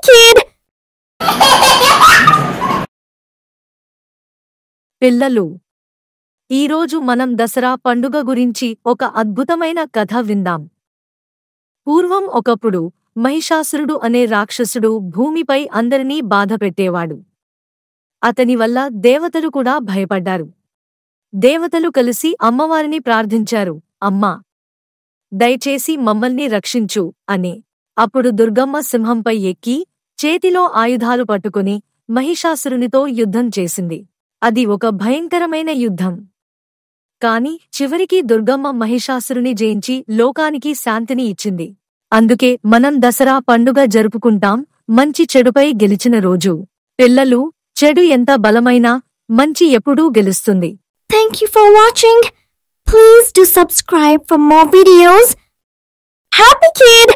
kid! పిల్లలు, ఈరోజు మనం దసరా పండుగ గురించి ఒక అద్భుతమైన కథ విందాం. పూర్వం ఒకప్పుడు మహిషాసురుడు అనే రాక్షసుడు భూమిపై అందరినీ బాధపెట్టేవాడు. అతని వల్ల దేవతలు కూడా భయపడ్డారు. దేవతలు కలిసి అమ్మవారిని ప్రార్థించారు, అమ్మా, దయచేసి మమ్మల్ని రక్షించు అని. అప్పుడు దుర్గమ్మ సింహంపై ఎక్కి చేతిలో ఆయుధాలు పట్టుకుని మహిషాసురునితో యుద్ధం చేసింది. అది ఒక భయంకరమైన యుద్ధం. కాని చివరికి దుర్గమ్మ మహిషాసురుని జయించి లోకానికి శాంతిని ఇచ్చింది. అందుకే మనం దసరా పండుగ జరుపుకుంటాం, మంచి చెడుపై గెలిచిన రోజు. పిల్లలు, చెడు ఎంత బలమైనా మంచి ఎప్పుడూ గెలుస్తుంది. Thank you for watching. Please do subscribe for more videos. Happy kid!